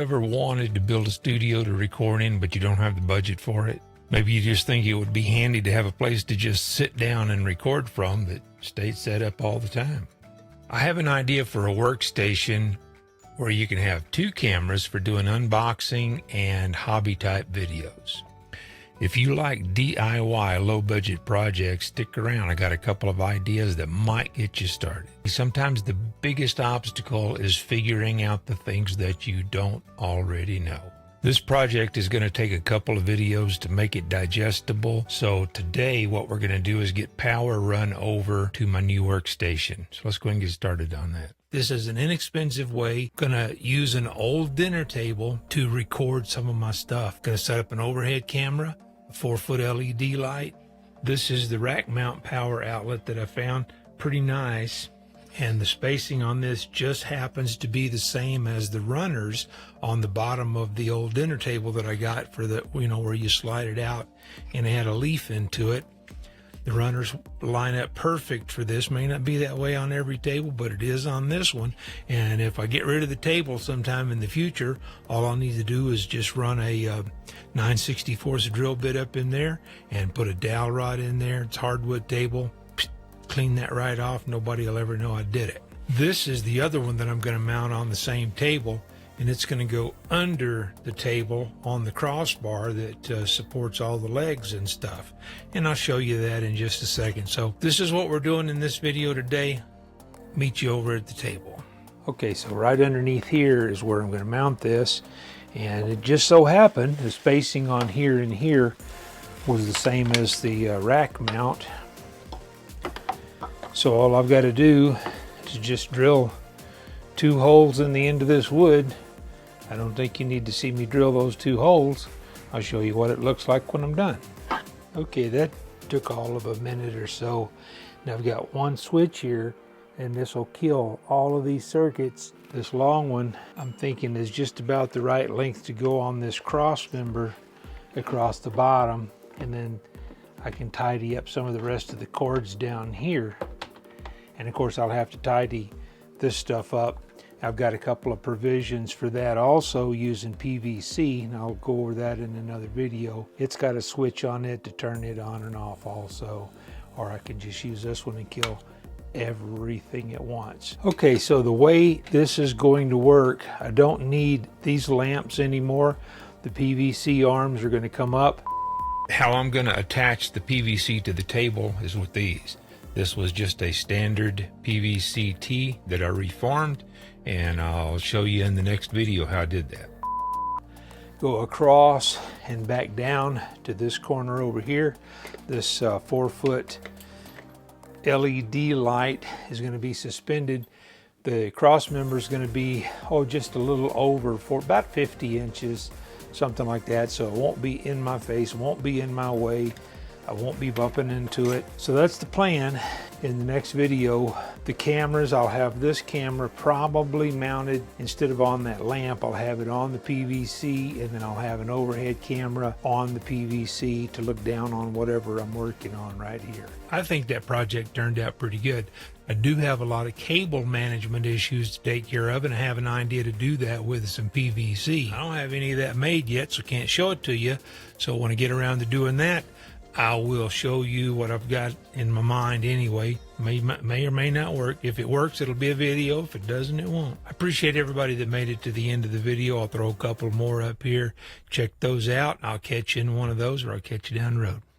ever wanted to build a studio to record in, but you don't have the budget for it? Maybe you just think it would be handy to have a place to just sit down and record from that stays set up all the time. I have an idea for a workstation where you can have two cameras for doing unboxing and hobby type videos. If you like DIY low budget projects, stick around. I got a couple of ideas that might get you started. Sometimes the biggest obstacle is figuring out the things that you don't already know. This project is going to take a couple of videos to make it digestible. So today what we're going to do is get power run over to my new workstation. So let's go ahead and get started on that. This is an inexpensive way. I'm gonna use an old dinner table to record some of my stuff. Gonna set up an overhead camera, a 4-foot LED light. This is the rack mount power outlet that I found. Pretty nice. And the spacing on this just happens to be the same as the runners on the bottom of the old dinner table that I got for the, where you slide it out and it had a leaf into it. The runners line up perfect for this. May not be that way on every table, but it is on this one. And if I get rid of the table sometime in the future, all I'll need to do is just run a 9/64 drill bit up in there and put a dowel rod in there. It's hardwood table. Clean that right off. Nobody will ever know I did it. This is the other one that I'm going to mount on the same table, and it's going to go under the table on the crossbar that supports all the legs and stuff. And I'll show you that in just a second. So this is what we're doing in this video today. Meet you over at the table. Okay, so right underneath here is where I'm going to mount this. And it just so happened the spacing on here and here was the same as the rack mount. So all I've got to do is just drill 2 holes in the end of this wood. I don't think you need to see me drill those 2 holes. I'll show you what it looks like when I'm done. Okay, that took all of a minute or so. Now I've got one switch here, and this will kill all of these circuits. This long one, I'm thinking, is just about the right length to go on this cross member across the bottom, and then I can tidy up some of the rest of the cords down here. And of course I'll have to tidy this stuff up. I've got a couple of provisions for that also using PVC, and I'll go over that in another video. It's got a switch on it to turn it on and off also, or I can just use this one and kill everything at once. Okay, so the way this is going to work, I don't need these lamps anymore. The PVC arms are going to come up. How I'm going to attach the PVC to the table is with these. This was just a standard PVC T that I reformed, and I'll show you in the next video how I did that. Go across and back down to this corner over here. This 4-foot LED light is going to be suspended. The cross member is going to be just a little over, for about 50 inches, something like that, so it won't be in my face, won't be in my way. I won't be bumping into it. So that's the plan. In the next video, the cameras, I'll have this camera probably mounted, instead of on that lamp, I'll have it on the PVC, and then I'll have an overhead camera on the PVC to look down on whatever I'm working on right here. I think that project turned out pretty good. I do have a lot of cable management issues to take care of, and I have an idea to do that with some PVC. I don't have any of that made yet, so can't show it to you. So when I get around to doing that, I will show you what I've got in my mind anyway. May or may not work. If it works, it'll be a video. If it doesn't, it won't. I appreciate everybody that made it to the end of the video. I'll throw a couple more up here. Check those out. I'll catch you in one of those, or I'll catch you down the road.